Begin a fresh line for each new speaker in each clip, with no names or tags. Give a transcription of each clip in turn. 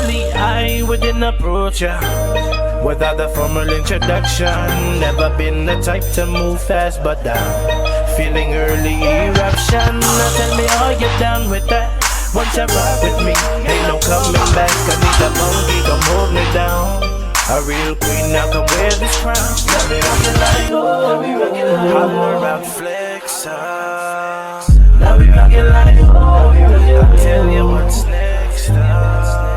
Normally I wouldn't approach ya without a formal introduction. Never been the type to move fast, but feeling early eruption. Now tell me, are you down with that? Once you rock with me, ain't no coming back. I need a monkey, come hold me down. A real queen, now come wear this crown. Now we rockin' like, oh, holler out, flex up. Now we rockin' like, oh, I'll tell you what's next up.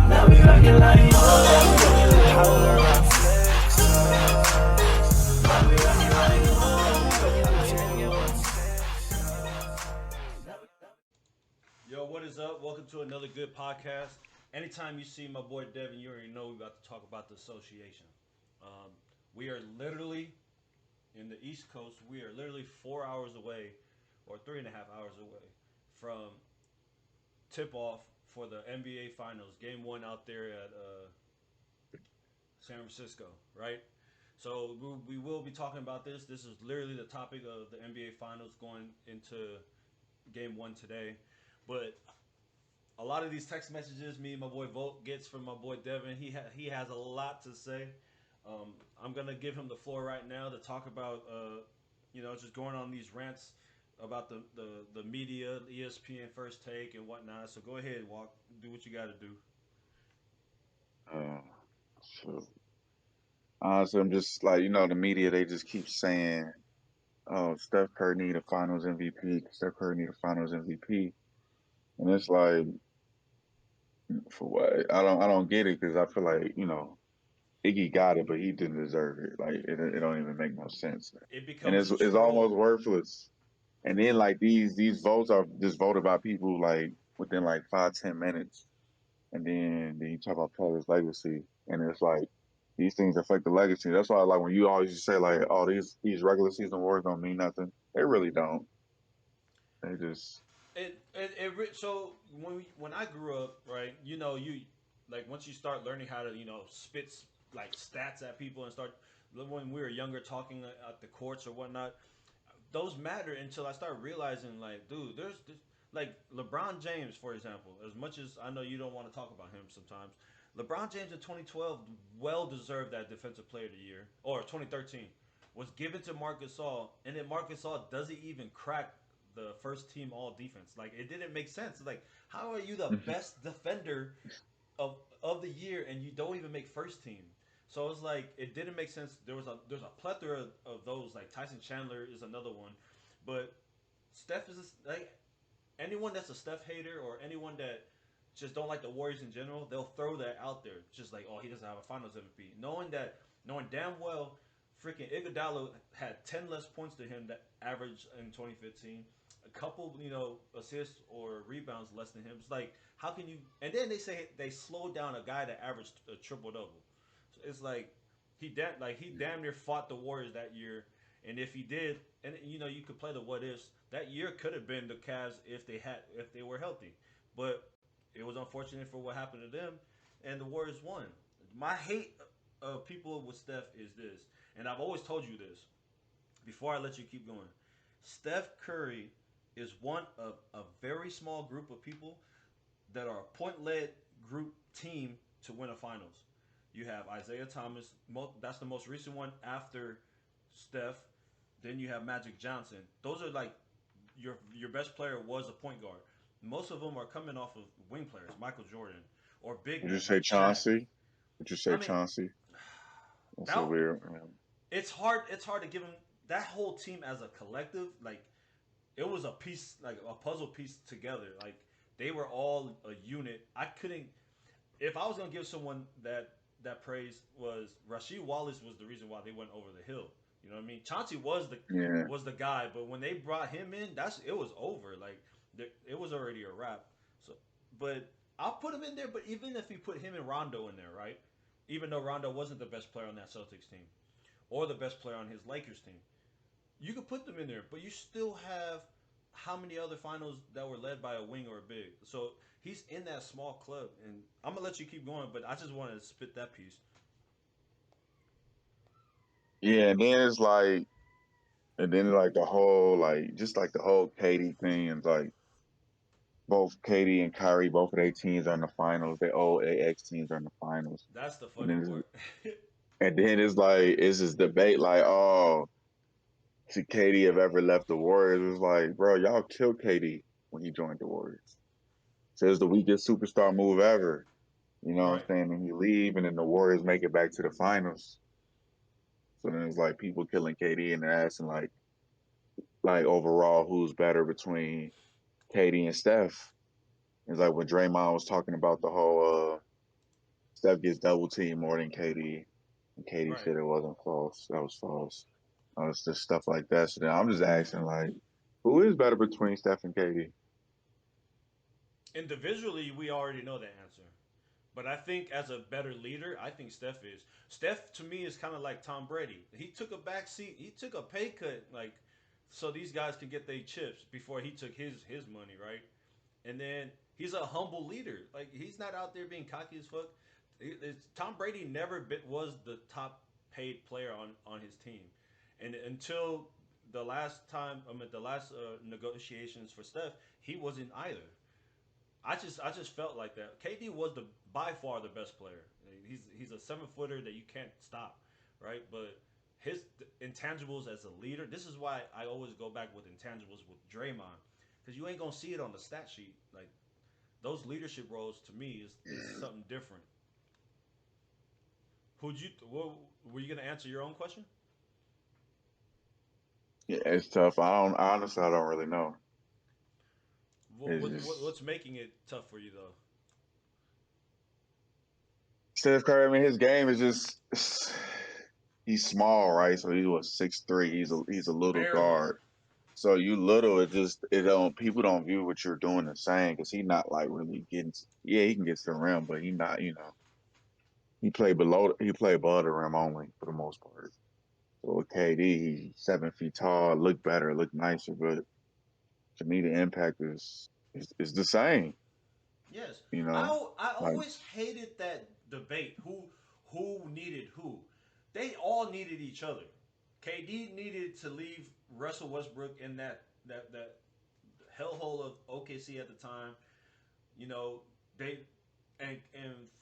Now we rockin' like, oh, holler out, flex up. Now we rockin' like, oh, I'll tell you what's next up.
Yo, what is up? Welcome to another good podcast. Anytime you see my boy Devin, you already know we're about to talk about the association. Um, we are literally in the East Coast. We are literally 4 hours away, or 3.5 hours away, from tip off for the NBA Finals, Game One out there at San Francisco, right? So we will be talking about this. This is literally the topic of the NBA Finals going into Game One today, but a lot of these text messages me and my boy Volt gets from my boy Devin. He has a lot to say. I'm gonna give him the floor right now to talk about just going on these rants about the media, ESPN First Take and whatnot. So go ahead, Walk, do what you got to do.
Uh, so honestly, I'm just like, the media, they just keep saying, oh, Steph Curry need a finals MVP, Steph Curry need a finals MVP. And it's like, for what? I don't get it because I feel like, Iggy got it, but he didn't deserve it. Like it don't even make no sense.
It
And
becomes a
it's almost
troll.
worthless. And then like these votes are just voted by people like within like 5-10 minutes. And then you talk about players' legacy, and it's like these things affect the legacy. That's why, like, when you always say like, "Oh, these regular season awards don't mean nothing," they really don't. They just
So when I grew up, right, you like once you start learning how to spit like stats at people and start when we were younger talking at the courts or whatnot, those matter until I start realizing like, dude, there's this, like LeBron James, for example. As much as I know you don't want to talk about him sometimes, LeBron James in 2012 well deserved that Defensive Player of the Year, or 2013 was given to Marcus Gasol, and then Marcus Gasol doesn't even crack the first team All Defense. Like it didn't make sense. Like how are you the best defender of the year and you don't even make first team? So it's like it didn't make sense. There's a plethora of those. Like Tyson Chandler is another one, but Steph is like anyone that's a Steph hater or anyone that just don't like the Warriors in general. They'll throw that out there, just like, oh, he doesn't have a Finals MVP, knowing damn well, freaking Iguodala had 10 less points to him that average in 2015. A couple, assists or rebounds less than him. It's like, how can you? And then they say they slowed down a guy that averaged a triple double. So it's like he damn near fought the Warriors that year. And if he did, and you could play the what ifs. That year could have been the Cavs if they were healthy, but it was unfortunate for what happened to them, and the Warriors won. My hate of people with Steph is this, and I've always told you this before I let you keep going. Steph Curry is one of a very small group of people that are a point-led group team to win a finals. You have Isaiah Thomas. That's the most recent one after Steph. Then you have Magic Johnson. Those are like your best player was a point guard. Most of them are coming off of wing players, Michael Jordan, or big
would you
men
say
like Shaq.
Chauncey? Would you say
I mean,
Chauncey? That's a
that
weird.
it's hard. It's hard to give them that whole team as a collective. Like it was a piece, like a puzzle piece together. Like they were all a unit. I couldn't. If I was gonna give someone that praise, was Rasheed Wallace was the reason why they went over the hill. You know what I mean? Chauncey
Yeah,
was the guy, but when they brought him in, it was over. Like it was already a wrap. So, but I'll put him in there. But even if you put him and Rondo in there, right? Even though Rondo wasn't the best player on that Celtics team or the best player on his Lakers team, you could put them in there. But you still have how many other finals that were led by a wing or a big? So he's in that small club, and I'm gonna let you keep going. But I just wanted to spit that piece.
yeah. And then like the whole like just like the whole Katie thing and like both Katie and Kyrie, both of their teams are in the finals. Their old AX teams are in the finals.
That's the
And
funny
then
part.
it's like it's this debate like, oh, should Katie have ever left the Warriors? It's like, bro, y'all killed Katie when he joined the Warriors. So it's the weakest superstar move ever. You know what I'm
Right.
saying? And he leave, and then the Warriors make it back to the finals. So then it's like people killing KD and they're asking like overall who's better between KD and Steph. It's like when Draymond was talking about the whole Steph gets double teamed more than KD, and KD
Right.
said it wasn't false. That was false. It's just stuff like that. So then I'm just asking like, who is better between Steph and KD?
Individually, we already know the answer. But I think as a better leader, I think Steph is. Steph to me is kind of like Tom Brady. He took a back seat. He took a pay cut, like so these guys can get their chips before he took his money, right? And then he's a humble leader. Like he's not out there being cocky as fuck. Tom Brady never was the top paid player on his team, and until the last time, I mean the last negotiations for Steph, he wasn't either. I just felt like that. KD was the by far the best player. He's a 7 footer that you can't stop, right? But his intangibles as a leader. This is why I always go back with intangibles with Draymond, because you ain't gonna see it on the stat sheet. Like those leadership roles to me is something different. Who'd you? What, were you gonna answer your own question?
Yeah, it's tough. I don't really know. It's just
What's making it tough for you though?
Steph Curry. I mean, his game is just he's small, right? So he was 6'3". He's a little
Barely.
guard. So you little, it don't people don't view what you're doing the same because he not like really getting. Yeah, he can get to the rim, but he not. He play above the rim only for the most part. So with KD, he's 7 feet tall, look better, look nicer, but to me the impact is the same.
Yes,
You
I
know,
I
like
always hated that debate. Who needed who? They all needed each other. KD needed to leave Russell Westbrook in that hellhole of OKC at the time. You know they and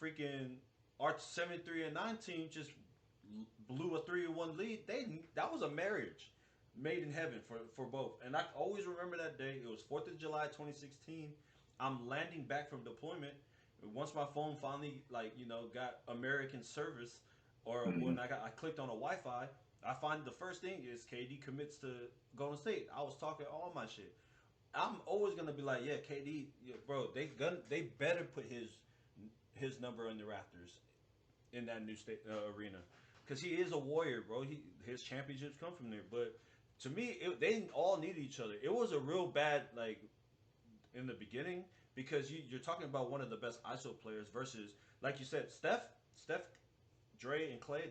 freaking our 73-9 team just blew a 3-1 lead. That was a marriage made in heaven for both. And I always remember that day. It was 4th of July 2016. I'm landing back from deployment. Once my phone finally got American service, or when
mhm.
I clicked on a Wi-Fi, I find the first thing is KD commits to Golden State. I was talking all my shit. I'm always gonna be like, yeah, KD, yeah, bro. They better put his number in the rafters in that new state arena, because he is a warrior, bro. His championships come from there. But to me, they all needed each other. It was a real bad like in the beginning, because you're talking about one of the best ISO players versus, like you said, Steph, Dre, and Clay.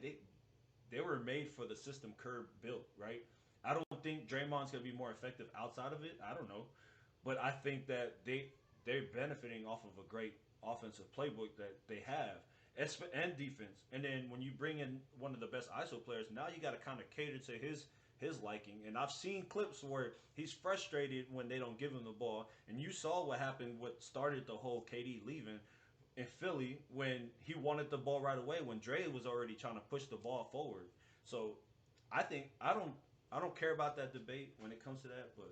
They were made for the system Kerr built, right? I don't think Draymond's gonna be more effective outside of it. I don't know, but I think that they're benefiting off of a great offensive playbook that they have, and defense. And then when you bring in one of the best ISO players, now you got to kind of cater to his liking. And I've seen clips where he's frustrated when they don't give him the ball. And you saw what happened. What started the whole KD leaving in Philly, when he wanted the ball right away, when Dre was already trying to push the ball forward. So I think I don't care about that debate when it comes to that, but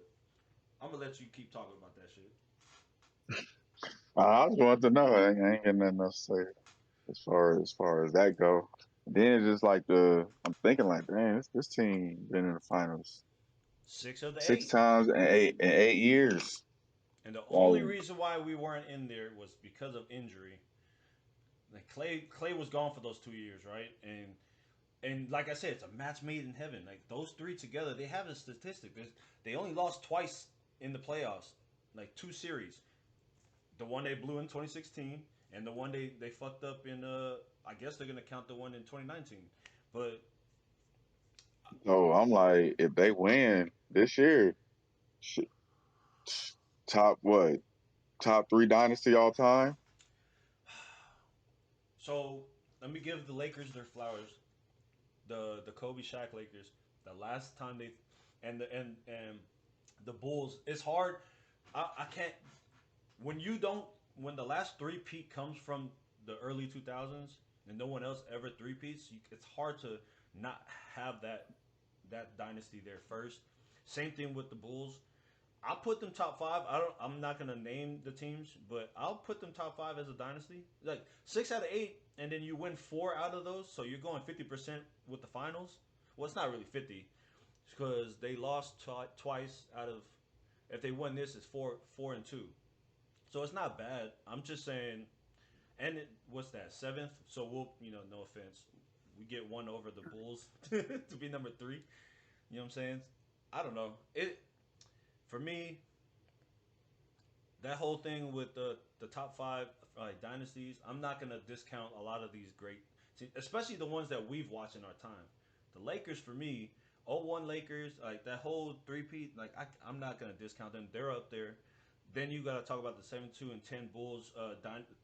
I'm gonna let you keep talking about that shit.
I just wanted to know. I ain't got nothing else to say as far as that go. Then it's just like I'm thinking like, man, this team been in the finals 6
6 of the 8.
times in 8 years.
And the only
Whoa.
reason why we weren't in there was because of injury. Like Clay was gone for those 2 years, right? And like I said, it's a match made in heaven. Like those three together, they have a statistic. They only lost twice in the playoffs, like two series. The one they blew in 2016, and the one they fucked up in. I guess they're gonna count the one in 2019. But
So I'm like, if they win this year, sh- top what? Top three dynasty all time?
so let me give the Lakers their flowers. The Kobe Shaq Lakers. The last time and the Bulls. It's hard. I can't. when you don't when the last three peat comes from the early 2000s and no one else ever three peats, it's hard to not have that dynasty there first. Same thing with the Bulls. I'll put them top five. I'm not gonna name the teams, but I'll put them top five as a dynasty. Like 6 out of 8, and then you win 4 out of those, so you're going 50% with the finals. Well, it's not really 50 because they lost twice out of. If they win this, it's 4-2. So it's not bad. I'm just saying, and what's that, seventh? So we'll, no offense, we get one over the Bulls to be number three. You know what I'm saying? I don't know. It for me, that whole thing with the top five like dynasties. I'm not gonna discount a lot of these great, especially the ones that we've watched in our time. The Lakers for me, '01 Lakers, like that whole three-peat, like I'm not gonna discount them. They're up there. Then you gotta talk about the 7-2 and 10 Bulls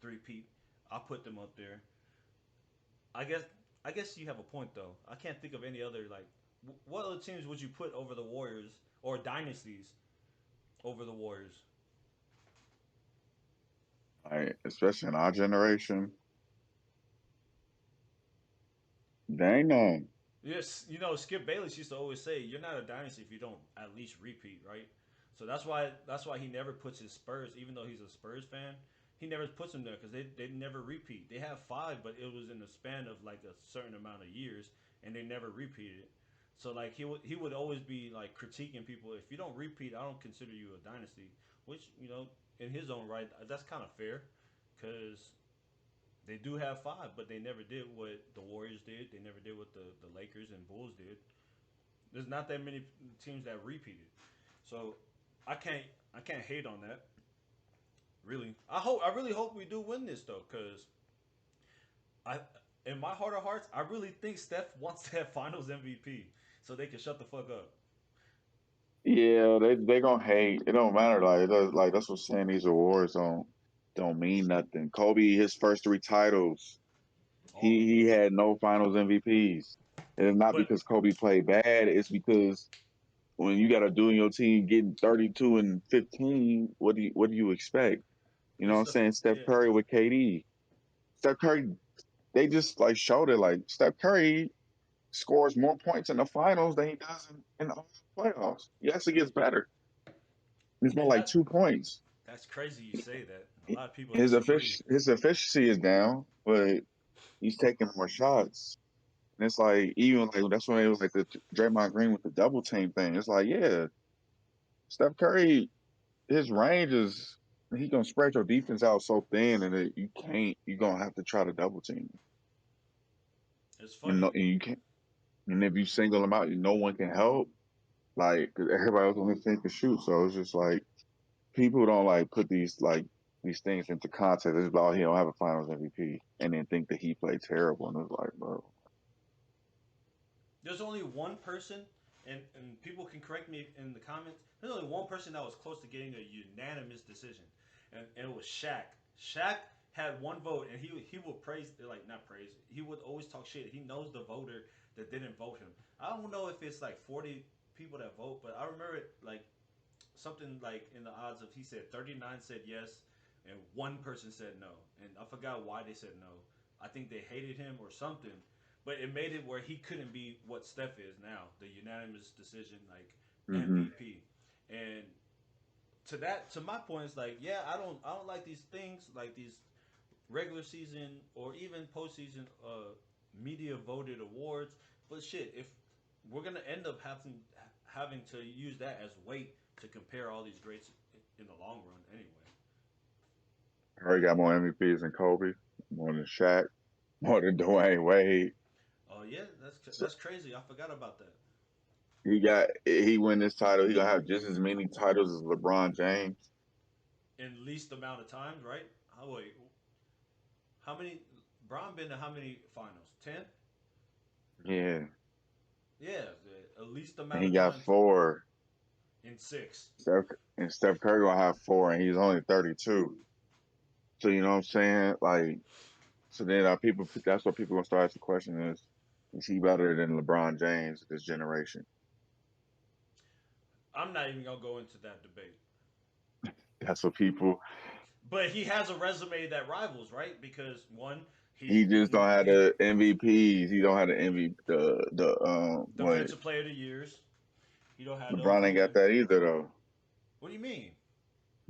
three-peat. I'll put them up there. I guess I guess you have a point though. I can't think of any other like what other teams would you put over the Warriors or dynasties over the Warriors?
Like, especially in our generation, they ain't none.
Yes, Skip Bayless used to always say, "You're not a dynasty if you don't at least repeat, right?" So that's why he never puts his Spurs, even though he's a Spurs fan, he never puts them there because they never repeat. They have five, but it was in the span of like a certain amount of years, and they never repeated. So like he would always be like critiquing people. If you don't repeat, I don't consider you a dynasty. Which in his own right, that's kind of fair, because they do have five, but they never did what the Warriors did. They never did what the Lakers and Bulls did. There's not that many teams that repeated, so I can't I can't hate on that. Really, I really hope we do win this though, because I in my heart of hearts I really think Steph wants that Finals MVP, so they can shut the fuck up.
Yeah, they gonna hate. It don't matter. Like like that's what I'm saying. These awards don't mean nothing. Kobe, his first three titles,
Oh,
he had no Finals MVPs. And it's not
but
because Kobe played bad. It's because when you got a dude in your team getting 32 and 15, what do you expect? You know what
it's
I'm
the
saying? Steph
yeah.
Curry with KD. Steph Curry, they just like showed it. Like Steph Curry scores more points in the finals than he does in all the playoffs. Yes, it gets better. He's more
And
like 2 points.
that's crazy you say that. A lot of people
His
disagree.
efficiency is down, but he's taking more shots. And it's like even like that's when it was like the Draymond Green with the double team thing. It's like yeah, Steph Curry, his range is he gonna spread your defense out so thin, and you can't. You're gonna have to try to double team,
It's
and,
funny.
and you can't. And if you single them out, no one can help. Like 'cause everybody else on this team can shoot, so it's just like people don't like put these things into context. It's about he don't have a Finals MVP, and then think that he played terrible, and it's like, bro,
There's only one person, and people can correct me in the comments. There's only one person that was close to getting a unanimous decision, and it was Shaq. Shaq had one vote, and he would praise, like not praise. He would always talk shit. He knows the voter that didn't vote him. I don't know if it's like 40 people that vote, but I remember it like something like in the odds of he said 39 said yes, and one person said no, and I forgot why they said no. I think they hated him or something, but it made it where he couldn't be what Steph is now, the unanimous decision like
mm-hmm.
MVP. And to my point, it's like yeah, I don't like these things like these regular season or even postseason media voted awards. But shit, if we're gonna end up having to use that as weight to compare all these greats in the long run, anyway.
Curry got more MVPs than Kobe, more than Shaq, more than Dwayne Wade.
Oh yeah,
So
that's crazy. I forgot about that.
he win this title, he gonna have just as many titles as LeBron James.
In least amount of times, right? Wait, how many? Braun been to how many finals? 10.
Yeah,
Yeah, the least
and
amount
he
of
got
times
four.
in six.
Steph and Steph Curry gonna have four, and he's only 32. So you know what I'm saying? Like, so then people, that's what people gonna start asking the question is he better than LeBron James this generation?
I'm not even gonna go into that debate.
That's what people.
But he has a resume that rivals, right? Because one,
He just don't have
he's
the MVPs. He don't have the MVP. What
defensive player of the years. He don't have those
LeBron ain't
either.
got that either though.
What do you mean?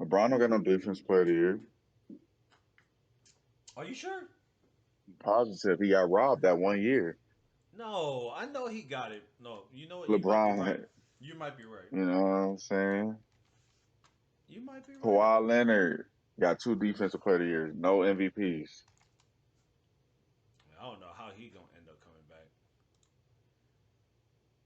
LeBron don't got no defense player of the year.
Are you sure?
Positive, he got robbed that one year.
No, I know he got it. No, you know what? You might be right.
LeBron,
You might be right.
you know what I'm saying?
You might be right.
Kawhi Leonard got two defensive player of the years, no MVPs.
I don't know how he gonna end up coming back.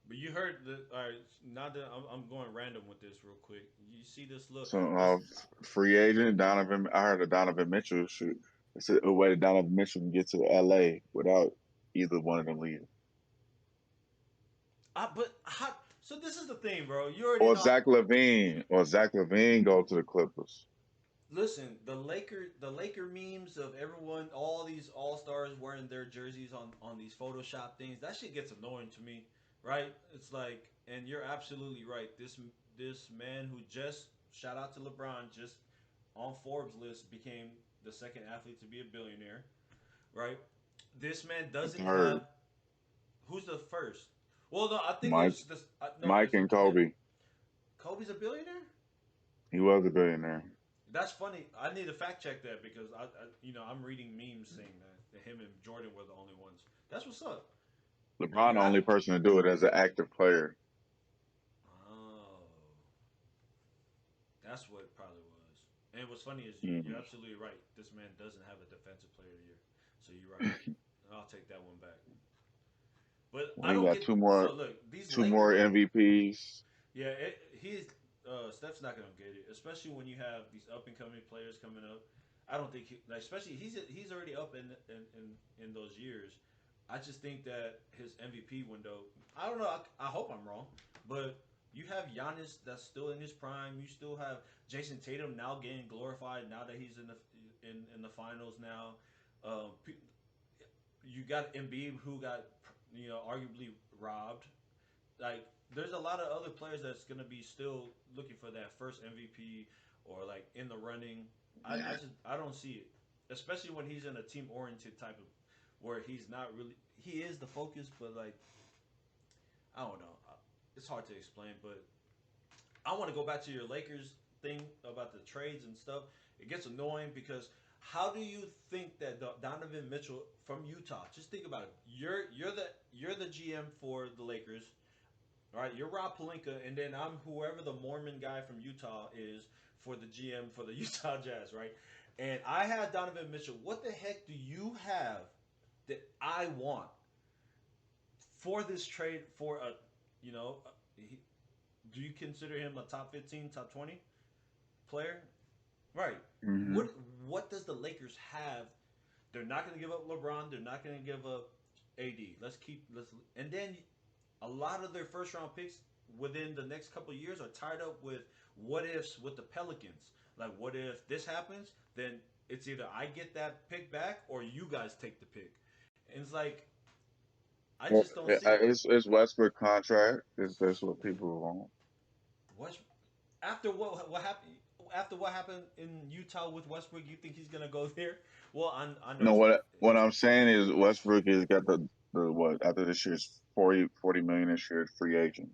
But you heard the all right. Now that I'm going random with this real quick. You see this look
So
this
free agent Donovan. I heard of Donovan Mitchell shoot. It's a way that Donovan Mitchell can get to LA without either one of them leaving.
but how, so this is the thing, bro. You already
Or
know.
Zach Levine. Or Zach Levine go to the Clippers.
Listen, the Laker memes of everyone, all these all stars wearing their jerseys on these Photoshop things. That shit gets annoying to me, right? It's like, and you're absolutely right. This man who just shout out to LeBron, just on Forbes list became the second athlete to be a billionaire, right? This man
It's
doesn't have
heard.
who's the first. Well, no, I think
Mike
it's this. No,
Mike
it's
and
him.
Kobe.
Kobe's a billionaire.
He was a billionaire.
That's funny. I need to fact check that because I'm reading memes saying that him and Jordan were the only ones. That's what's up.
LeBron the
I
only person to do it as an active player.
oh, that's what it probably was. And what's funny is you're
Mm.
absolutely right. This man doesn't have a defensive player of the year, so you're right. I'll take that one back. But
Well,
I
he
don't
got
get.
two
So
more
look, these
two more
Lakers.
MVPs.
Yeah, he's Steph's not gonna get it, especially when you have these up and coming players coming up. I don't think like especially he's already up in those years. I just think that his MVP window. I don't know. I hope I'm wrong, but you have Giannis that's still in his prime. You still have Jason Tatum now getting glorified now that he's in the finals now. Um, you got Embiid who got arguably robbed. Like there's a lot of other players that's gonna be still looking for that first MVP or like in the running. I don't see it, especially when he's in a team oriented type of where he's not really he is the focus, but like I don't know. It's hard to explain, but I want to go back to your Lakers thing about the trades and stuff. It gets annoying because how do you think that Donovan Mitchell from Utah? Just think about it. You're the GM for the Lakers. All right, you're Rob Palinka, and then I'm whoever the Mormon guy from Utah is for the GM for the Utah Jazz, right? And I have Donovan Mitchell. What the heck do you have that I want for this trade? For a, you know, do you consider him a top 15, top 20 player? Right.
Hmm.
What does the Lakers have? They're not going to give up LeBron. They're not going to give up AD. Let's and then a lot of their first round picks within the next couple of years are tied up with what ifs with the Pelicans. Like, what if this happens? Then it's either I get that pick back or you guys take the pick. And it's like, I
Well,
just don't see it.
it's Westbrook contract. That's what people want.
What's, after what happened? After what happened in Utah with Westbrook, you think he's gonna go there? Well, I know
No, what
it's
I'm saying is Westbrook has got the what after this year's 40 million this year free agent.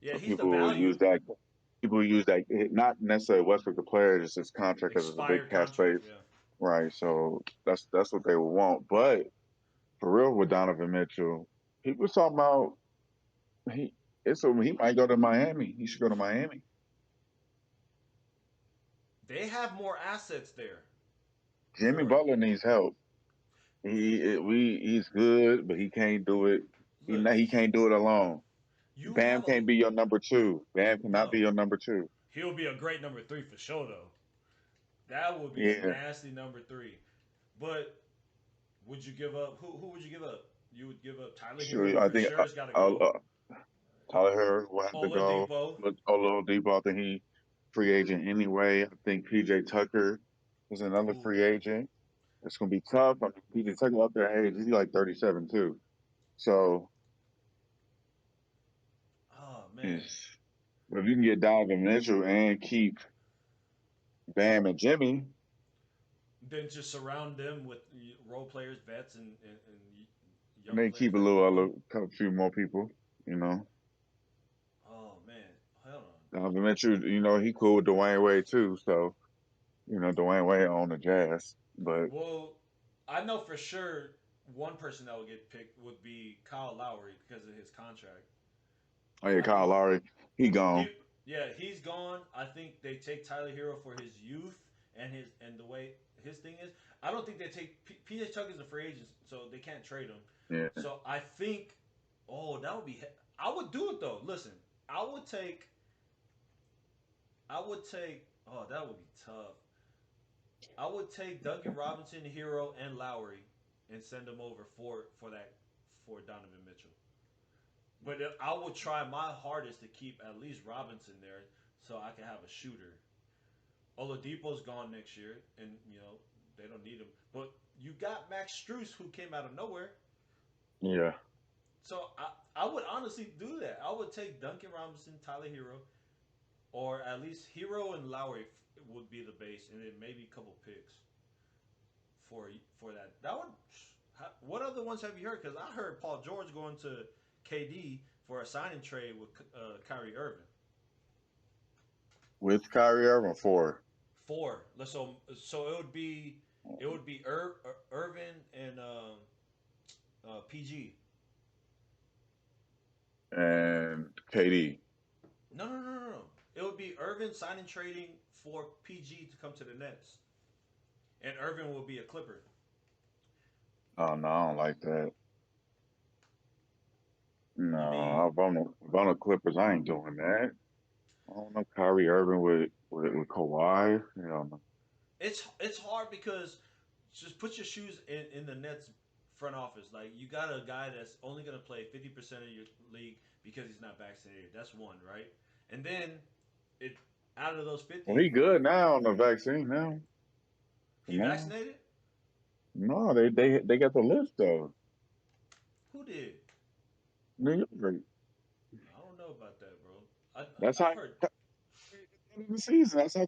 yeah,
So
he's the
people will use
value
that. People use that not necessarily Westbrook the player, just his contract because it's a big
expired
cap
contract.
space,
Yeah.
right? So that's what they would want. But for real, with Donovan Mitchell, people talking about he he might go to Miami. He should go to Miami.
They have more assets there.
Jimmy
For
Butler needs help. He's good, but he can't do it.
look,
He can't do it alone.
you
Bam
have a
can't be your number two. Bam cannot be
no.
your number two.
He'll be a great number three for sure, though. That would be a
Yeah,
nasty number three. But would you give up? Who would you give up? You would give up Tyler Hero, who
sure. I
for
think
sure has got to
uh,
go.
uh, Tyler Harris will have to go.
Oladipo.
But Oladipo, I think he free agent anyway. I think PJ Tucker is another
Ooh.
free agent. It's gonna be tough. I mean, PJ Tucker up there, hey, he's like 37 too. So
Oh man.
it's, but if you can get Donovan Mitchell and keep Bam and Jimmy,
Then just surround them with role players, vets, and
And
young
they
players
keep a
that can go.
couple few more people, you know.
Oh man, hold on.
Not to mention, he cool with Dwayne Wade too. So, Dwayne Wade on the Jazz. But
Well, I know for sure one person that would get picked would be Kyle Lowry because of his contract.
oh yeah,
I
Kyle
think
Lowry, he gone.
he, yeah, he's gone. I think they take Tyler Hero for his youth and the way his thing is. I don't think they take PJ Tuck is a free agent, so they can't trade him.
Yeah.
So I think, oh, that would be. I would do it though. Listen, I would take. I would take. Oh, that would be tough. I would take Duncan Robinson, Hero, and Lowry, and send them over for that for Donovan Mitchell. But I would try my hardest to keep at least Robinson there so I can have a shooter. Oladipo's gone next year, and they don't need him. But you got Max Struess who came out of nowhere.
Yeah.
So I would honestly do that. I would take Duncan Robinson, Tyler Hero, or at least Hero and Lowry would be the base, and then maybe a couple picks for that. That would. What other ones have you heard? Because I heard Paul George going to KD for a signing trade with Kyrie Irving.
With Kyrie Irving, 4.
Four. So it would be Irvin and PG.
And KD.
No, no, no, no, no. It would be Irvin signing trading for PG to come to the Nets, and Irvin will be a Clipper.
Oh no, I don't like that.
You mean
No, if I'm the Clippers, I ain't doing that. I don't know Kyrie Irving with Kawhi. No.
it's hard because just put your shoes in the Nets front office. Like you got a guy that's only gonna play 50% of your league because he's not vaccinated. That's one, right? And then it out of those
Well, he
50,
good now on the vaccine now. For
he
now.
vaccinated.
No, they got the list though.
Who did?
New York.
I don't know about that, bro. I
That's
I've
how
heard.
end of the season. That's how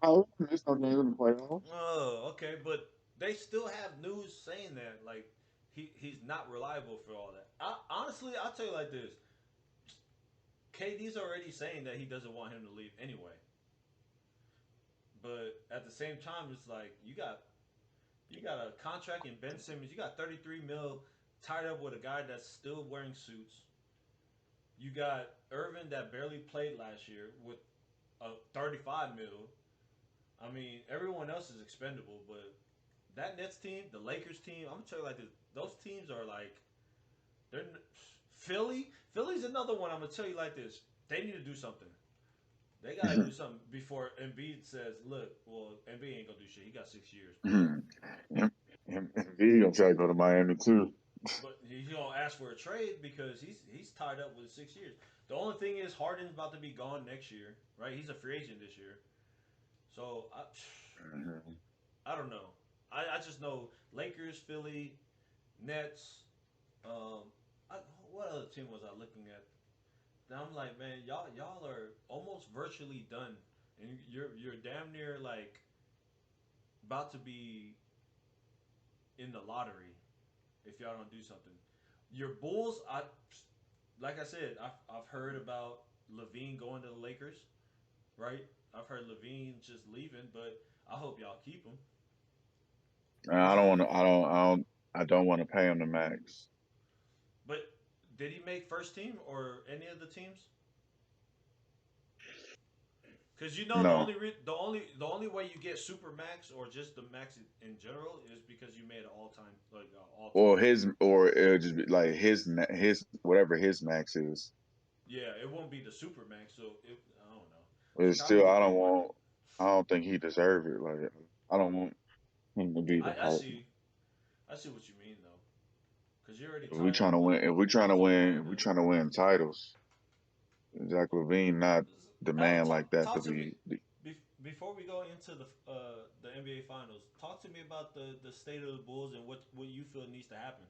Kyrie missed no games in the playoffs.
Oh, okay, but they still have news saying that like he's not reliable for all that. Honestly, I'll tell you like this: KD's already saying that he doesn't want him to leave anyway. But at the same time, it's like you got a contract in Ben Simmons. You got 33 mil tied up with a guy that's still wearing suits. You got Irvin that barely played last year with a 35 mil. I mean, everyone else is expendable, but that Nets team, the Lakers team, I'm gonna tell you like this: those teams are like they're Philly. Philly's another one. I'm gonna tell you like this: they need to do something. They gotta do something before Embiid says, "Look, well, Embiid ain't gonna do shit. He got 6 years, bro."
And he gonna try to go to Miami too.
But he's gonna ask for a trade because he's tied up with 6 years. The only thing is Harden's about to be gone next year, right? He's a free agent this year, so I don't know. I just know Lakers, Philly, Nets. Um, I, what other team was I looking at? And I'm like, man, y'all are almost virtually done, and you're damn near like about to be in the lottery if y'all don't do something. Your Bulls, like I said, I've heard about Levine going to the Lakers, right? I've heard Levine just leaving, but I hope y'all keep him.
I don't want to. I don't want to pay him the max.
But did he make first team or any of the teams? Because the
No.
only way you get super max or just the max in general is because you made an all team.
Or it'll just be like his whatever his max is.
Yeah, it won't be the super max, so I don't know.
But
Chicago
still,
could be one.
I don't think he deserved it. Like I don't want him to be the
I
part.
see. I see what you mean though, because you're already
If we
tied
trying
up
to
with
win, if we trying to
with
win, if we
Harden.
trying to win titles, Zach Levine not the man like that to
Talk to me
be.
before we go into the NBA Finals. Talk to me about the state of the Bulls and what you feel needs to happen.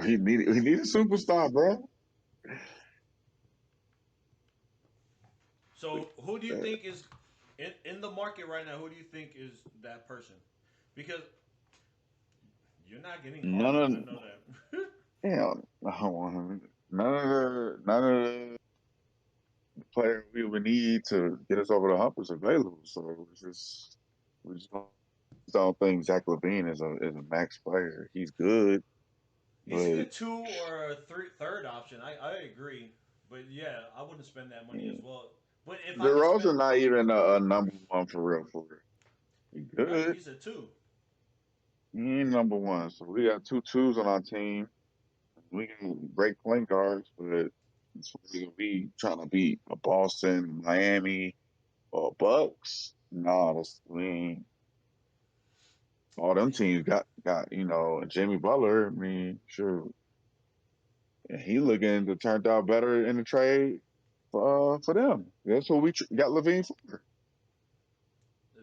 He need a superstar, bro.
So who do you think is in the market right now? Who do you think is that person? Because you're not getting
None
Harden.
of
I know that.
hell, I don't want him. None of the player we would need to get us over the hump is available. So it's just we just don't think Zach LaVine is a max player. He's good,
He's a
but
good two or a third option. I agree, but yeah, I wouldn't spend that money as well. But if I could spend,
DeRozan not even a number one for real. For real, he
right,
good.
he's a two.
He ain't number one. So we got two twos on our team. We can great point guards, but as far as we trying to beat a Boston, Miami, or Bucks, no, that's we ain't. All them teams got Jimmy Butler. I mean, sure, and he looking to turn out better in the trade for them. That's what we got Levine for.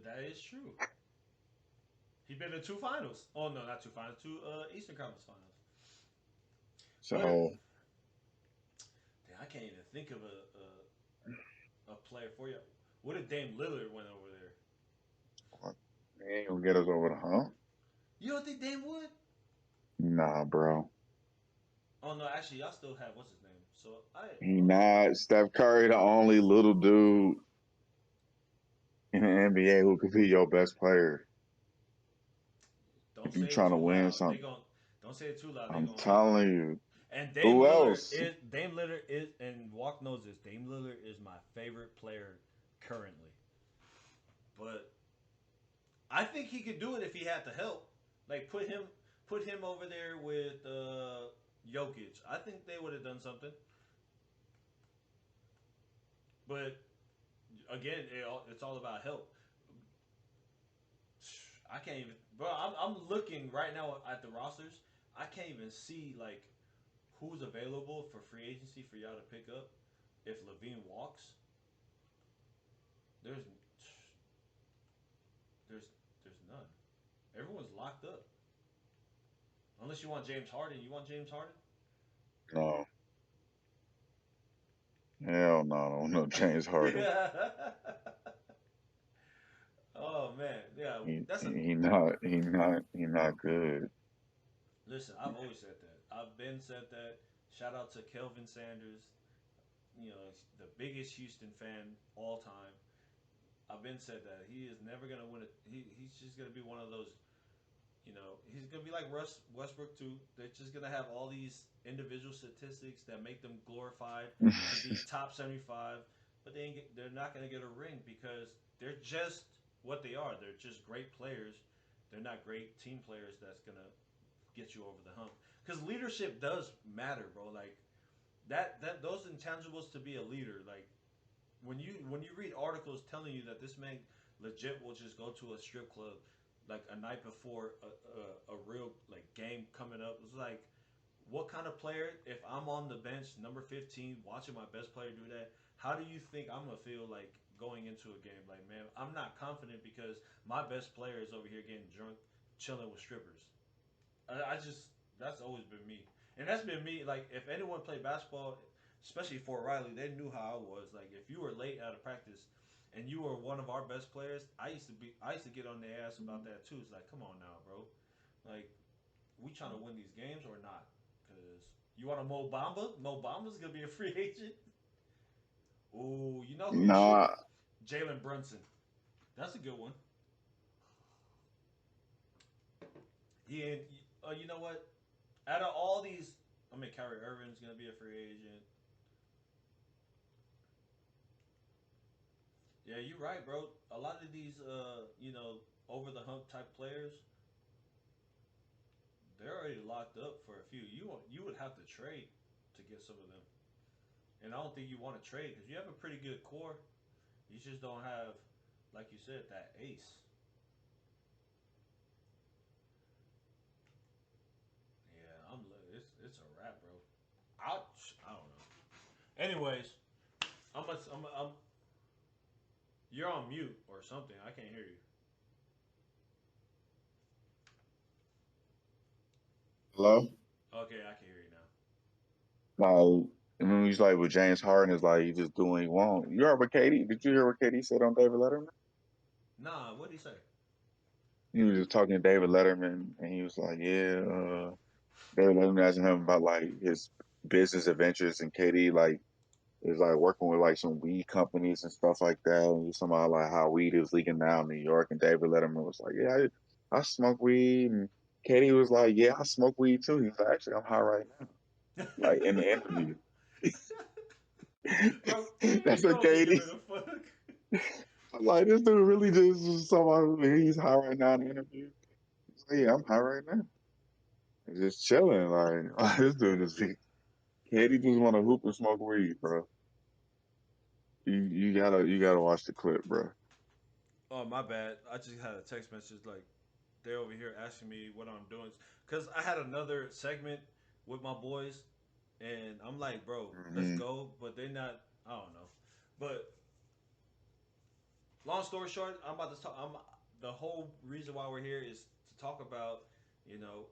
That is true. He been in two finals. Oh no, not two finals. Two Eastern Conference finals. But
So
damn, I can't even think of a player for you. What if Dame Lillard went over there?
he ain't gonna get us over the hump.
You don't think Dame would?
Nah, bro.
Oh no, actually, y'all still have what's his name. So I
He
hold on.
not Steph Curry, the only little dude in the NBA who could be your best player
Don't
if you
say it
trying to
too
win
loud. They
something.
gon' don't say it too loud. They
I'm
gonna hate.
telling you.
And
Who else?
Dame Lillard is, and Walk knows this. Dame Lillard is my favorite player currently, but I think he could do it if he had the help. Like put him over there with Jokic. I think they would have done something. But again, it's all about help. I can't even, bro. I'm looking right now at the rosters. I can't even see like who's available for free agency for y'all to pick up if Levine walks. There's there's there's none. Everyone's locked up. Unless you want James Harden. You want James Harden?
No. Hell no, no James Harden.
Oh man, yeah.
He
That's a
he not good.
listen. I've always said that. I've been said that. Shout out to Kelvin Sanders. You know, the biggest Houston fan all time. I've been said that he is never gonna win it. He's just gonna be one of those. You know, he's gonna be like Russ Westbrook too. They're just gonna have all these individual statistics that make them glorified to be top 75, but they're not gonna get a ring because they're just what they are. They're just great players. They're not great team players. That's gonna get you over the hump. Because leadership does matter, bro. Like that those intangibles to be a leader. Like when you read articles telling you that this man legit will just go to a strip club like a night before a real like game coming up. It's like what kind of player if I'm on the bench number 15 watching my best player do that, how do you think I'm gonna feel like going into a game? Like man, I'm not confident because my best player is over here getting drunk chilling with strippers. I just that's always been me, and that's been me. Like if anyone played basketball, especially Fort Riley, they knew how I was. Like if you were late out of practice, and you were one of our best players, I used to get on their ass about that too. It's like, come on now, bro. Like we trying to win these games or not? Because you want a Mo Bamba? Mo Bamba's gonna be a free agent. Ooh, you know who you should?
Nah,
Jalen Brunson. That's a good one. He ain't. You know what? Out of all these, I mean, Kyrie Irving's gonna be a free agent. Yeah, you're right, bro. A lot of these, over the hump type players, they're already locked up for a few. You would have to trade to get some of them, and I don't think you want to trade because you have a pretty good core. You just don't have, like you said, that ace. Yeah, it's a wrap, bro. I don't know. Anyways, I'm you're on mute or something. I can't hear you.
hello.
Okay, I can hear you now.
No, And then he's like with James Harden is like he just doing what he want. You heard what KD? Did you hear what KD said on David Letterman?
Nah, what did he say?
He was just talking to David Letterman, and he was like, "Yeah." David Letterman asking him about like his business adventures, and KD like is like working with like some weed companies and stuff like that. And he was talking about like how weed is leaking now in New York, and David Letterman was like, "Yeah, I smoke weed," and KD was like, "Yeah, I smoke weed too." He's like, "Actually, I'm high right now." Like in the interview.
Bro, KD
That's what
don't be
KD.
giving a fuck.
I'm like, this dude really just was talking about he's high right now in the interview. He's like, yeah, I'm high right now. He's just chilling. Like, this dude is KD just want to hoop and smoke weed, bro. You gotta watch the clip, bro.
Oh, my bad. I just had a text message like they're over here asking me what I'm doing because I had another segment with my boys, and I'm like, bro, let's
Hmm.
go. But they're not. I don't know. But long story short, I'm about to talk. I'm the whole reason why we're here is to talk about,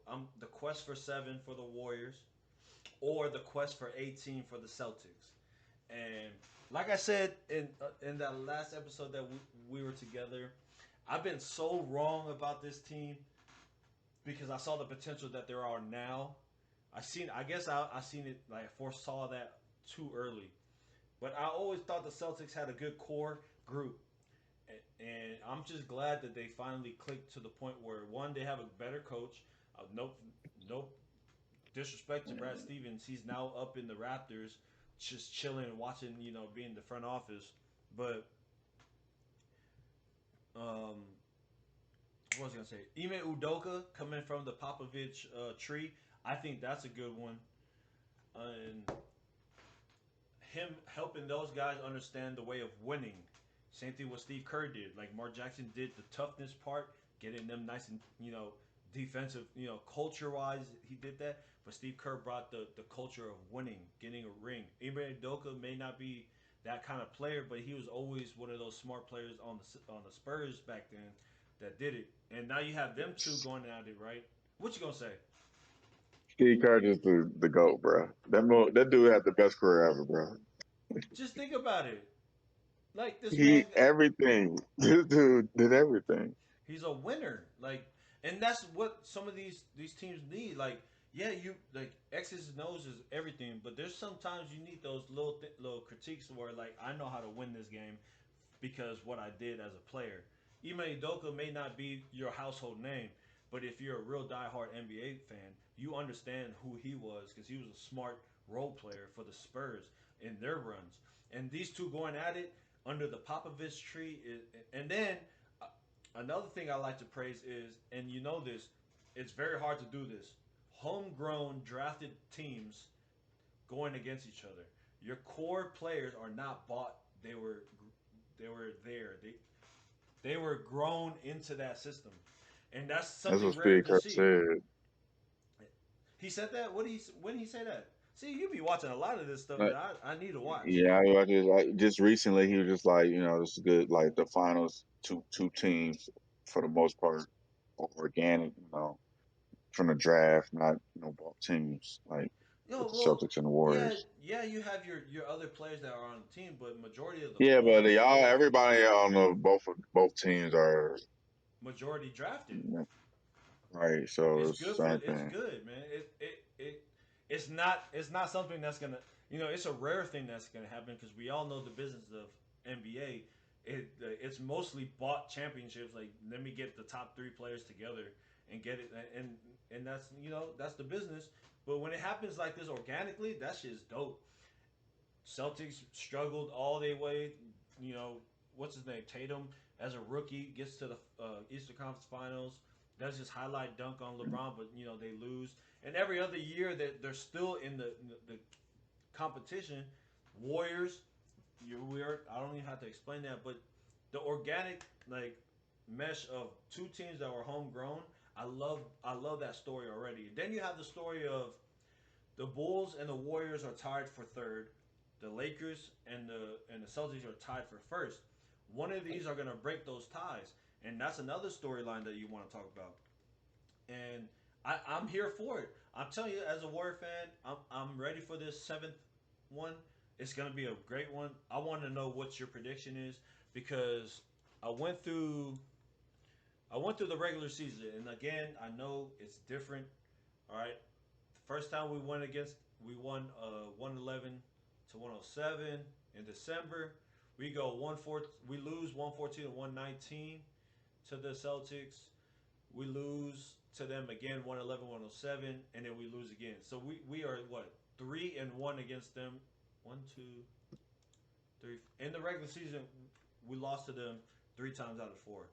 I'm the quest for 7 for the Warriors, or the quest for 18 for the Celtics. And like I said in that last episode that we were together, I've been so wrong about this team because I saw the potential that there are now. I guess I seen it like foresaw that too early. But I always thought the Celtics had a good core group, and I'm just glad that they finally clicked to the point where one, they have a better coach. No disrespect to Brad Stevens, he's now up in the Raptors, just chilling and watching, being the front office. But um, what was I gonna say? Ime Udoka coming from the Popovich tree, I think that's a good one, and him helping those guys understand the way of winning. Same thing what Steve Kerr did. Like Mark Jackson did the toughness part, getting them nice and defensive. Culture wise, he did that. But Steve Kerr brought the culture of winning, getting a ring. Ime Udoka may not be that kind of player, but he was always one of those smart players on the Spurs back then that did it. And now you have them two going at it, right? What you gonna say?
Steve Kerr just the goat, bro. That dude had the best career ever, bro.
Just think about it. Like this
He
man,
everything. This dude did everything.
he's a winner. Like, and that's what some of these teams need. Like, yeah, you like X's and O's is everything, but there's sometimes you need those little critiques where like I know how to win this game because what I did as a player. Ime Udoka may not be your household name, but if you're a real diehard NBA fan, you understand who he was because he was a smart role player for the Spurs in their runs. And these two going at it under the Popovich tree, and then another thing I like to praise is, and you know this, it's very hard to do this. Homegrown drafted teams going against each other. Your core players are not bought. They were there. They were grown into that system, and that's
That's
something
what
rare
Steve
to
Kerr
see.
said.
He said that. When he say that? See, you be watching a lot of this stuff
Like,
that I need to watch.
yeah, just recently he was just like, this is good. Like the finals, two teams for the most part are organic, from the draft, not bought teams like
Yo,
with the
well,
Celtics and the
yeah,
Warriors.
yeah. You have your other players that are on the team, but majority of the
Yeah, but
core,
y'all, everybody on the both teams are
majority drafted.
right. So
It's
it's
good
the
for
same
it's
thing.
good, man. It's not something that's gonna it's a rare thing that's gonna happen because we all know the business of NBA. It's mostly bought championships. Like let me get the top 3 players together and get it, and that's the business. But when it happens like this organically, that shit's dope. Celtics struggled all the way. You know what's his name? Tatum as a rookie gets to the Eastern Conference Finals. Does his highlight dunk on LeBron, but they lose. And every other year that they're still in the competition, Warriors. I don't even have to explain that, but the organic like mesh of two teams that were homegrown. I love that story already. Then you have the story of the Bulls and the Warriors are tied for third. The Lakers and the Celtics are tied for first. One of these are going to break those ties, and that's another storyline that you want to talk about. And I'm here for it. I'm telling you, as a Warrior fan, I'm ready for this seventh one. It's gonna be a great one. I want to know what your prediction is because I went through I went through the regular season, and again, I know it's different. All right, first time we won 111 to 107 in December. We go 1-4. We lose 114 to 119 to the Celtics. We lose to them again 111 107, and then we lose again. So we are what 3-1 against them. One, two, three. In the regular season, we lost to them 3 times out of 4.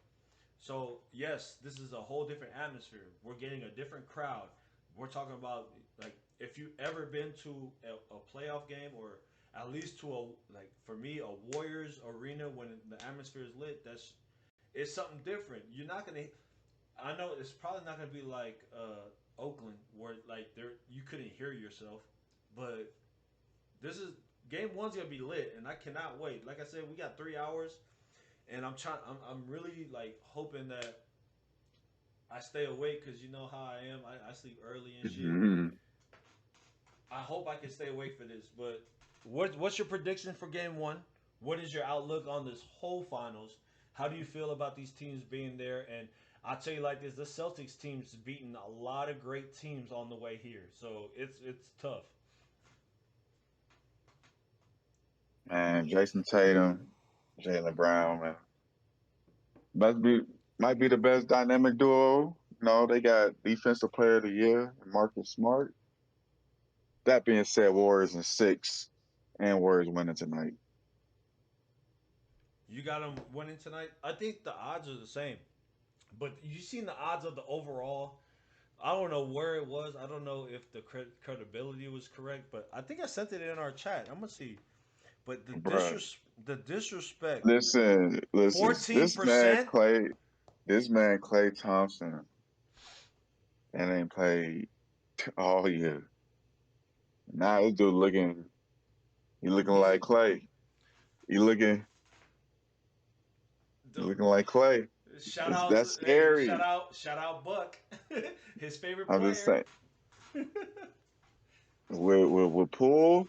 So yes, this is a whole different atmosphere. We're getting a different crowd. We're talking about like if you ever been to a playoff game or at least to a like for me a Warriors arena when the atmosphere is lit. It's something different. You're not gonna. I know it's probably not gonna be like Oakland where like there you couldn't hear yourself, but this is game one's gonna be lit, and I cannot wait. Like I said, we got 3 hours, and I'm really like hoping that I stay awake because you know how I am. I sleep early and shit.
Mm-hmm.
I hope I can stay awake for this. But what's your prediction for game one? What is your outlook on this whole finals? How do you feel about these teams being there? And I'll tell you like this: the Celtics team's beaten a lot of great teams on the way here, so it's tough.
Man, Jason Tatum, Jalen Brown, man. Must be might be the best dynamic duo. They got defensive player of the year, Marcus Smart. That being said, Warriors in 6 and Warriors winning tonight.
You got them winning tonight. I think the odds are the same, but you seen the odds of the overall. I don't know where it was. I don't know if the credibility was correct, but I think I sent it in our chat. I'm gonna see. But
Bruh.
the disrespect.
Listen.
14%.
This man Clay Thompson, and ain't played all year. Now this dude he looking
He's
like Clay. He looking, he
the,
looking like Clay.
shout out to
That's
hey
scary.
shout out Buck, his favorite
I'm just
player.
saying. With Poole,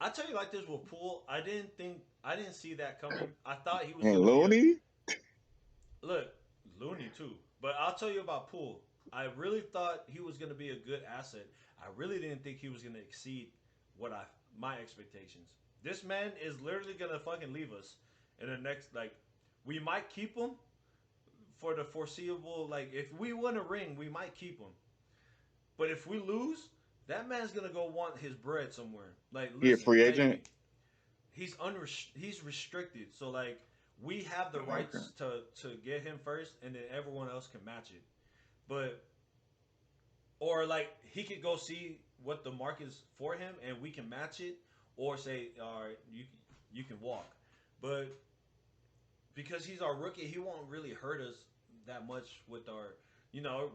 I tell you like this with Poole. I didn't see that coming. I thought he was
and
gonna be a
Looney,
look Looney too. But I'll tell you about Poole. I really thought he was gonna be a good asset. I really didn't think he was gonna exceed what I my expectations. This man is literally gonna fucking leave us in the next like we might keep him for the foreseeable like if we win a ring we might keep him. But if we lose, that man's gonna go want his bread somewhere. Like,
he a
listen,
free
pay
agent.
me. He's restricted. So like, we have the
Okay.
rights to get him first, and then everyone else can match it. But or like he could go see what the market is for him, and we can match it, or say, all right, you can walk. But because he's our rookie, he won't really hurt us that much with our.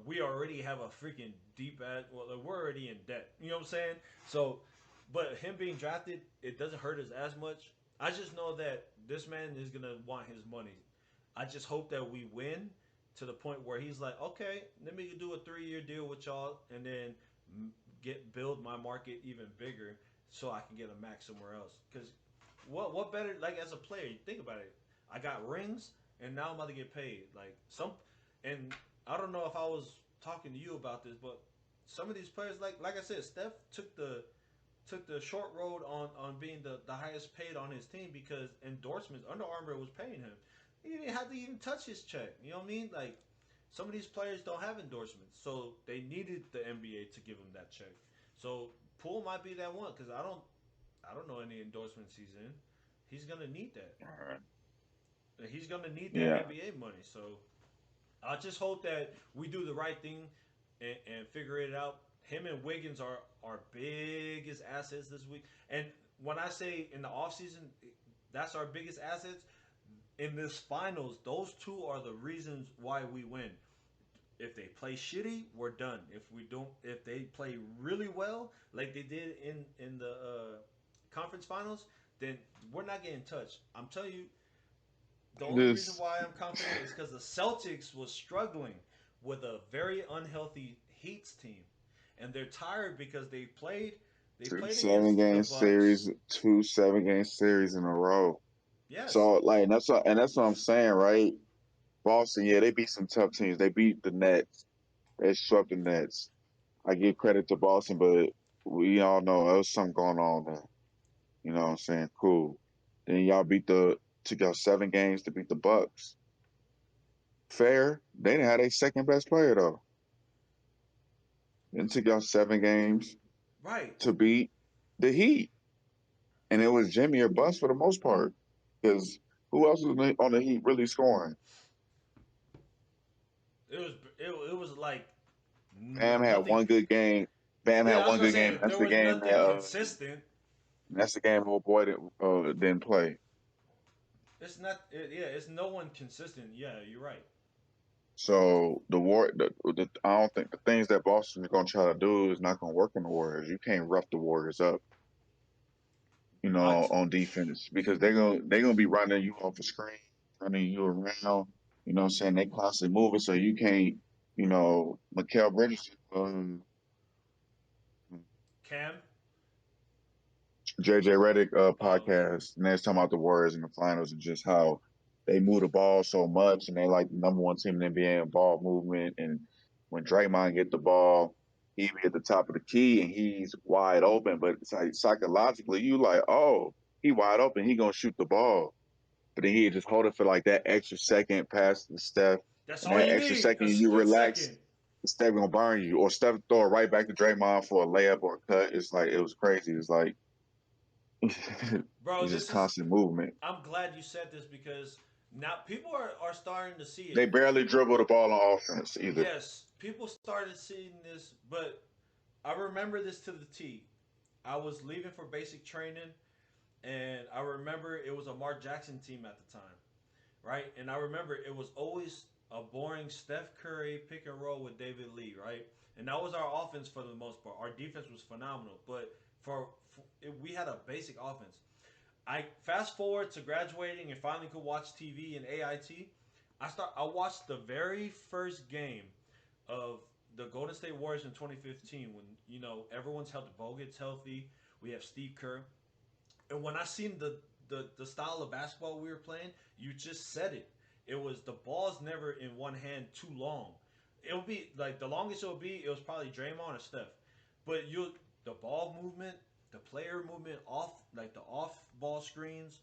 We already have a freaking deep ass. Well, like, we're already in debt. You know what I'm saying? So, but him being drafted, it doesn't hurt us as much. I just know that this man is gonna want his money. I just hope that we win to the point where he's like, okay, let me do a 3-year deal with y'all, and then get build my market even bigger, so I can get a max somewhere else. Because what better like as a player? Think about it. I got rings, and now I'm about to get paid. Like and I don't know if I was talking to you about this, but some of these players, like I said, Steph took the short road on being the highest paid on his team because endorsements, Under Armour was paying him. He didn't have to even touch his check. You know what I mean? Like some of these players don't have endorsements, so they needed the NBA to give him that check. So Poole might be that one because I don't know any endorsements he's in. He's gonna need that.
All right.
He's gonna need that
Yeah.
NBA money. So I just hope that we do the right thing and figure it out. Him and Wiggins are our biggest assets this week. And when I say in the offseason, that's our biggest assets. In this finals, those two are the reasons why we win. If they play shitty, we're done. If they play really well, like they did in the conference finals, then we're not getting touched. I'm telling you, the only reason
This
why I'm confident is because the Celtics was struggling with a very unhealthy Heat's team, and they're tired because they
Two
played
seven
against the
game
Bucks.
series, 2 7 game series in a row.
Yes,
So like that's what I'm saying, right? Boston, yeah, they beat some tough teams. They beat the Nets. They swept the Nets. I give credit to Boston, but we all know there was something going on there. You know what I'm saying? Cool. Then y'all took y'all 7 games to beat the Bucks. Fair. They didn't have their second best player though. Then took y'all 7 games
right.
to beat the Heat, and it was Jimmy or bust for the most part. Because who else was on the Heat really scoring?
It was like
Bam had
nothing.
one good game. Bam had
Yeah, I was
one
gonna
good
say
game.
there was nothing consistent.
That's the game old boy didn't play.
It's not. Yeah, it's no one consistent. Yeah, you're right.
So I don't think the things that Boston is gonna try to do is not gonna work on the Warriors. You can't rough the Warriors up,
I
on defense because they're gonna be running you off a screen, running you around. You know what I'm saying? They constantly moving, so you can't. Mikal Bridges,
Cam.
JJ Redick
Oh,
podcast, and they're talking about the Warriors in the finals and just how they move the ball so much, and they like the number one team in the NBA in ball movement. And when Draymond get the ball, he be at the top of the key and he's wide open. But it's like psychologically, you like, oh, he wide open, he gonna shoot the ball. But then he just hold it for like that extra second past the Steph,
that's
and
all
that
you
extra
need. A
second you
split
relax.
second,
Steph gonna burn you, or Steph throw it right back to Draymond for a layup or a cut. It's like it was crazy. It's like
bro.
it's just
This is.
constant movement.
I'm glad you said this because now people are starting to see
They
it.
barely dribble the ball on offense either.
Yes, people started seeing this, but I remember this to the T. I was leaving for basic training, and I remember it was a Mark Jackson team at the time, right? And I remember it was always a boring Steph Curry pick and roll with David Lee, right? And that was our offense for the most part. Our defense was phenomenal, but we had a basic offense. I fast forward to graduating and finally could watch TV and AIT. I watched the very first game of the Golden State Warriors in 2015 when everyone's healthy. Bogut's healthy. We have Steve Kerr, and when I seen the style of basketball we were playing, you just said it. It was the ball's never in one hand too long. It would be like the longest it would be. It was probably Draymond or Steph, but the ball movement, the player movement off like the off ball screens,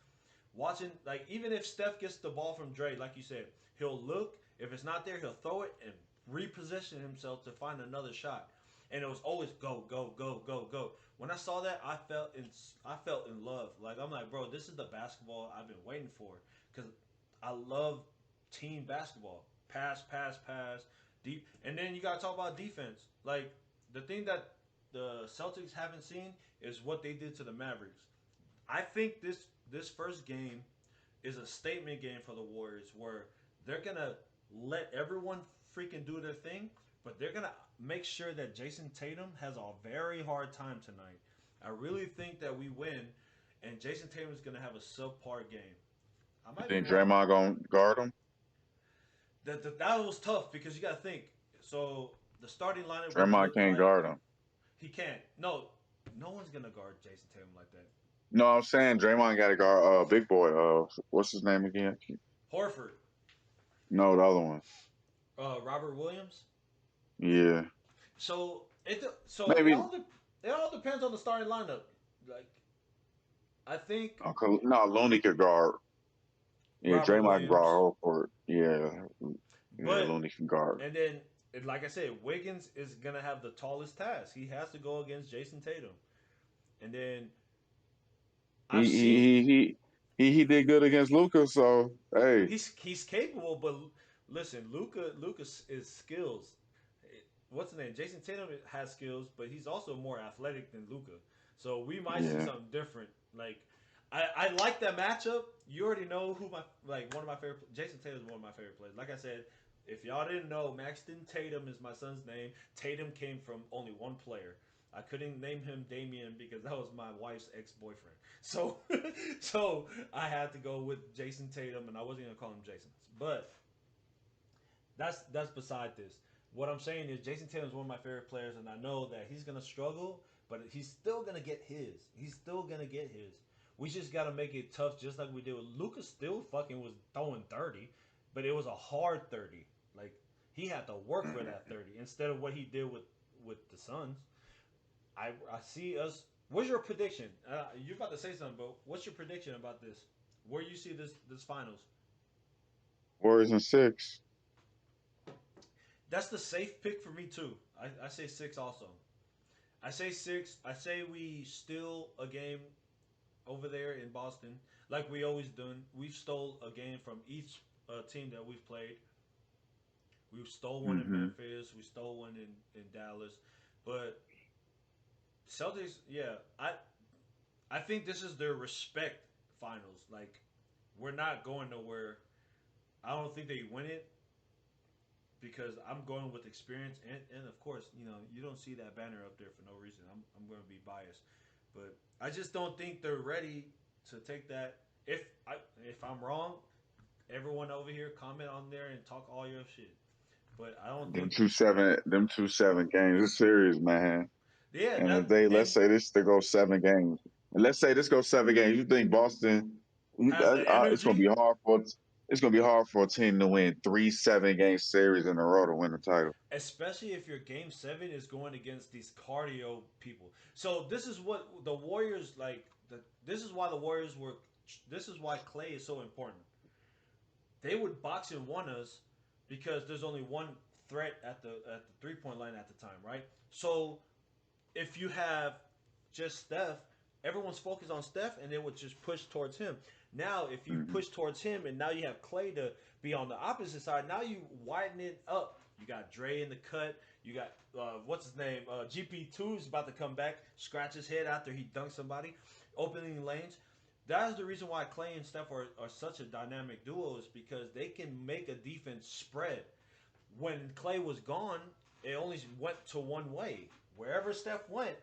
watching like even if Steph gets the ball from Dre, like you said, he'll look. If it's not there, he'll throw it and reposition himself to find another shot. And it was always go, go, go, go, go. When I saw that, I felt in love. Like I'm like, bro, this is the basketball I've been waiting for because I love team basketball. Pass, pass, pass, deep. And then you gotta talk about defense. Like the thing that the Celtics haven't seen is what they did to the Mavericks. I think this first game is a statement game for the Warriors where they're gonna let everyone freaking do their thing, but they're gonna make sure that Jason Tatum has a very hard time tonight. I really think that we win, and Jason Tatum is gonna have a subpar game. I
You
might be
think
wrong.
Draymond gonna guard him?
That was tough because you got to think. So the starting lineup would
Draymond
look
can't
like
guard him.
he can't. No, no one's gonna guard Jason Tatum like that.
No, I'm saying Draymond got to guard big boy. What's his name again?
Horford,
No, the other one.
Robert Williams.
Yeah,
So
maybe.
it all depends on the starting lineup. Like I think
Okay, no, Looney could guard. Yeah,
Robert
Draymond can
Williams,
guard Horford. Yeah, yeah,
but
Looney can guard.
and then like I said, Wiggins is gonna have the tallest task. He has to go against Jason Tatum, and then
He
I've seen
he he he he did good against Luca. So hey,
he's capable, but listen, Lucas is skills. What's his name? Jason Tatum has skills, but he's also more athletic than Luca. So we might see
yeah,
something different. Like I like that matchup. You already know who my like one of my favorite. Jason Tatum is one of my favorite players. Like I said, if y'all didn't know, Maxton Tatum is my son's name. Tatum came from only one player. I couldn't name him Damian because that was my wife's ex-boyfriend. So, so I had to go with Jason Tatum, and I wasn't gonna call him Jason. But that's beside this. What I'm saying is Jason Tatum is one of my favorite players, and I know that he's gonna struggle, but he's still gonna get his. He's still gonna get his. We just gotta make it tough, just like we did with Lucas. Still fucking was throwing 30, but it was a hard 30. Like he had to work for that 30 instead of what he did with the Suns. I see us. What's your prediction? You're about to say something, but what's your prediction about this? Where you see this finals?
Warriors in 6.
That's the safe pick for me too. I say six also. I say six. I say we steal a game over there in Boston, like we always done. We've stole a game from each team that we've played. We stole one in
Mm-hmm.
Memphis. We stole one in Dallas. But Celtics, yeah, I think this is their respect finals. Like we're not going nowhere. I don't think they win it because I'm going with experience and of course, you don't see that banner up there for no reason. I'm going to be biased, but I just don't think they're ready to take that. If I'm wrong, everyone over here comment on there and talk all your shit. But I don't
Them
think,
2-7, them 2-7 games. It's serious, man.
yeah,
And if
that
they let's
and
say this to go 7 games, and let's say this goes 7 games, you think Boston?
has the
It's gonna
energy,
be hard for a team to win 3 7 game series in a row to win the title.
especially if your game seven is going against these cardio people. So this is what the Warriors like. This is why the Warriors were. This is why Clay is so important. They would box and one us because there's only one threat at the 3 point line at the time, right? So if you have just Steph, everyone's focused on Steph, and they would just push towards him. Now, if you
Hmm.
push towards him, and now you have Clay to be on the opposite side, now you widen it up. You got Dre in the cut. You got what's his name? GP2 is about to come back, scratch his head after he dunked somebody, opening lanes. That is the reason why Clay and Steph are such a dynamic duo is because they can make a defense spread. When Clay was gone, it only went to one way. Wherever Steph went,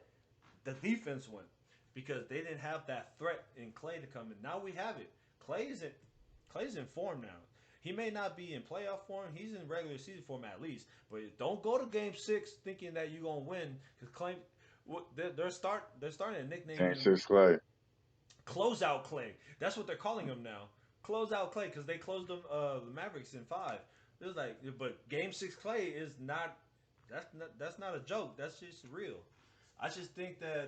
the defense went because they didn't have that threat in Clay to come in. Now we have it. Clay's in form now. He may not be in playoff form. He's in regular season form at least. But don't go to Game 6 thinking that you're gonna win because Clay. They're starting to nickname
Game
him
6 Clay.
Closeout Clay. That's what they're calling him now. Closeout Clay because they closed them the Mavericks in 5. It was like, but Game 6 Clay is not. That's not a joke. That's just real. I just think that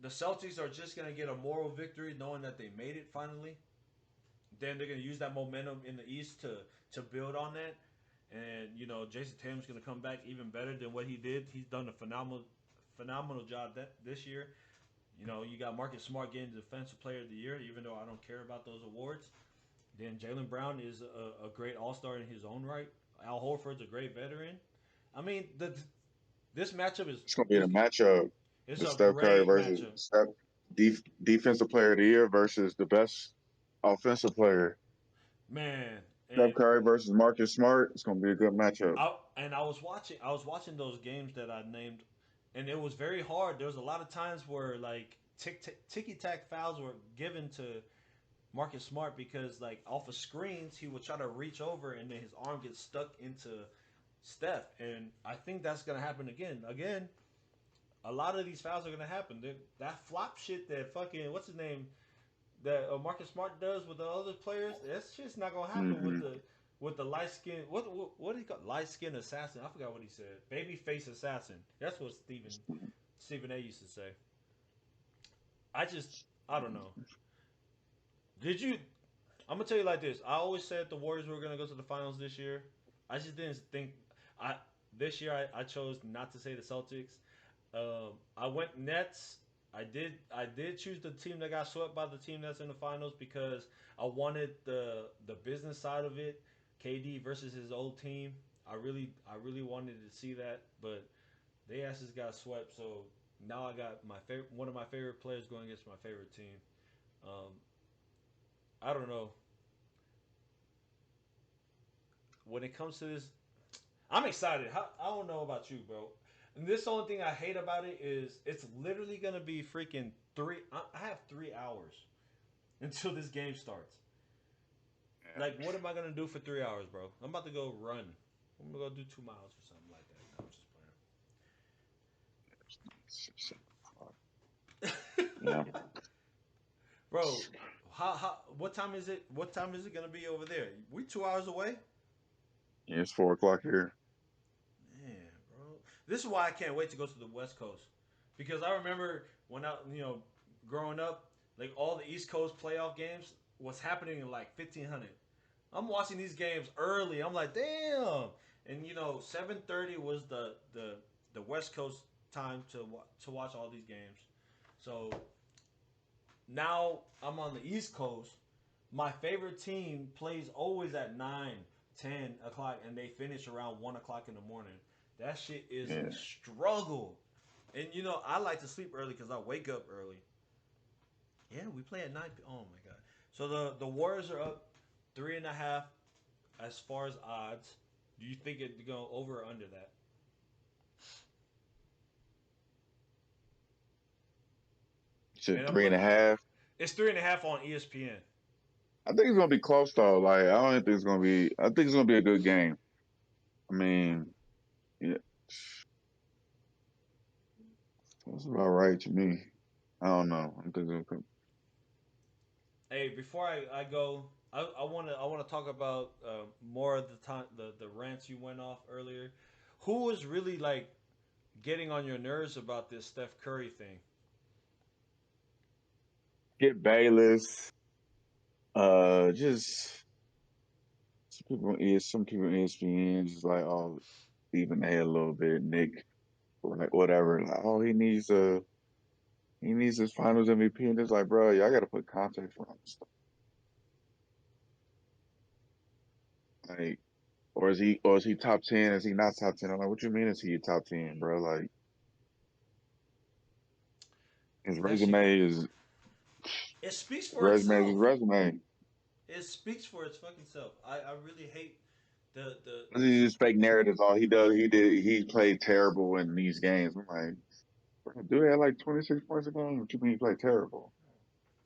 the Celtics are just gonna get a moral victory, knowing that they made it finally. Then they're gonna use that momentum in the East to build on that. And Jason Tatum's gonna come back even better than what he did. He's done a phenomenal job this year. You got Marcus Smart getting Defensive Player of the Year, even though I don't care about those awards. Then Jaylen Brown is a great All Star in his own right. Al Horford's a great veteran. I mean, this matchup is
It's gonna be the
it's,
matchup.
it's
The
a
Steph Curry
great
versus
matchup.
Defensive Player of the Year versus the best offensive player.
Man,
Steph
and
Curry versus Marcus Smart. It's gonna be a good matchup.
I was watching those games that I named, and it was very hard. There was a lot of times where like ticky tack fouls were given to Marcus Smart because like off of screens he would try to reach over and then his arm gets stuck into Steph, and I think that's gonna happen again. Again, a lot of these fouls are gonna happen. That flop shit that fucking what's his name that Marcus Smart does with the other players, that's just not gonna happen
Hmm.
with the light skin. What do you call light skin assassin? I forgot what he said. Baby face assassin. That's what Stephen A. used to say. I just I don't know. Did you? I'm gonna tell you like this. I always said the Warriors were gonna go to the finals this year. I just didn't think. I this year I chose not to say the Celtics. I went Nets. I did choose the team that got swept by the team that's in the finals because I wanted the business side of it. KD versus his old team. I really wanted to see that, but they asses got swept. So now I got one of my favorite players going against my favorite team. Um, I don't know. When it comes to this, I'm excited. I don't know about you, bro. And this only thing I hate about it is it's literally gonna be freaking three. I have 3 hours until this game starts.
Yeah.
Like, what am I gonna do for 3 hours, bro? I'm about to go run. I'm gonna go do 2 miles or something like that. No, I'm just
Yeah.
playing. Bro, how what time is it? What time is it gonna be over there? We 2 hours away?
Yeah, it's 4 o'clock here.
Man, bro. This is why I can't wait to go to the West Coast. Because I remember when I growing up, like all the East Coast playoff games was happening in like 1500. I'm watching these games early. I'm like, damn. And 7:30 was the West Coast time to watch all these games. So now I'm on the East Coast. My favorite team plays always at 9, 10 o'clock, and they finish around 1 o'clock in the morning. That shit is
Yeah.
a struggle. And I like to sleep early because I wake up early. Yeah, we play at 9. Oh my god. So the Warriors are up 3.5 as far as odds. Do you think it go over or under that?
Shit,
And I'm
three and a
looking.
half.
It's 3.5 on ESPN.
I think it's gonna be close though. Like I don't think it's gonna be. I think it's gonna be a good game. I mean, yeah, that's about right to me. I don't know. I think it's gonna.
Hey, before I go, I wanna talk about more of the time the rants you went off earlier. Who was really like getting on your nerves about this Steph Curry thing?
Get Bayless. Just some people on ESPN just like even the head a little bit. Nick, or like whatever. Like he needs his Finals MVP, and it's like, bro, y'all got to put context around this stuff. Like, or is he top 10? Is he not top 10? I'm like, what you mean is he top 10, bro? Like his
That shit.
resume is
It speaks for
resume is his
itself.
resume.
It speaks for its fucking self. I really hate
This
the
is just fake narratives. All he does, he played terrible in these games. I'm like, bro, dude had like 26 points a game. What you mean he played terrible?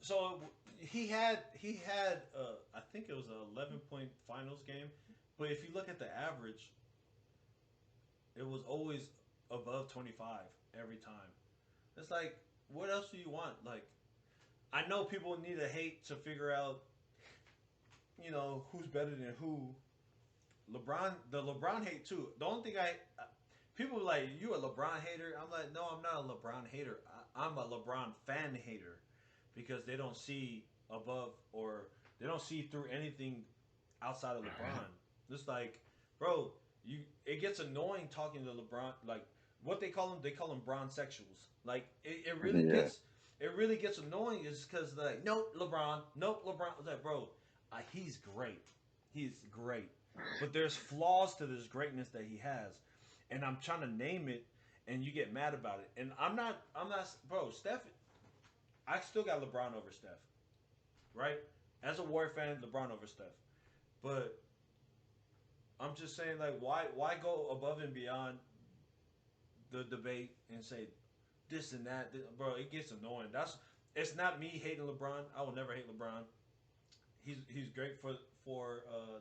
so he had I think it was a 11-point finals game, but if you look at the average, it was always above 25 every time. It's like, what else do you want? Like, I know people need to hate to figure out, who's better than who. The LeBron hate too. The only thing people are like, you a LeBron hater? I'm like, no, I'm not a LeBron hater. I'm a LeBron fan hater because they don't see above or they don't see through anything outside of LeBron. It's like, bro, it gets annoying talking to LeBron. Like what they call them Bron sexuals. Like it really
Yeah,
gets annoying is because like, nope, LeBron, nope, LeBron. It's like, bro, he's great. He's great. But there's flaws to this greatness that he has. And I'm trying to name it and you get mad about it. And I'm not bro, Steph, I still got LeBron over Steph. Right? As a Warrior fan, LeBron over Steph. But I'm just saying like why go above and beyond the debate and say this and that, bro, it gets annoying. It's not me hating LeBron. I will never hate LeBron. He's great for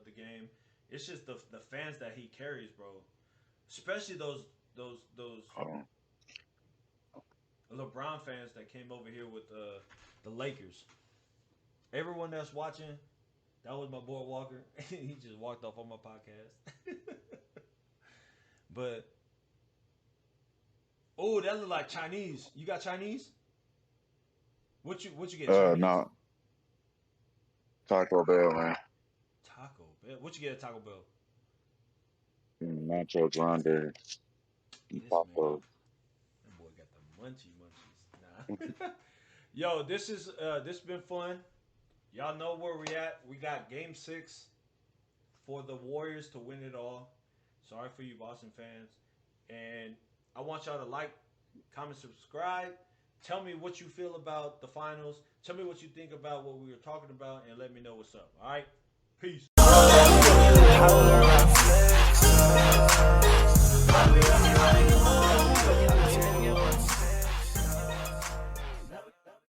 the game. It's just the fans that he carries, bro. Especially those
hold on.
LeBron fans that came over here with the Lakers. Everyone that's watching, that was my boy Walker. He just walked off on my podcast. But oh, that look like Chinese. You got Chinese? What you get? Chinese?
No, Taco Bell, man.
Taco Bell. What you get at Taco Bell?
Nacho Grande,
This man,
Taco.
that boy got the munchies. Nah. Yo, this been fun. Y'all know where we at. We got Game 6 for the Warriors to win it all. Sorry for you Boston fans. And I want y'all to like, comment, subscribe. Tell me what you feel about the finals. Tell me what you think about what we were talking about and let me know what's up. All right? Peace.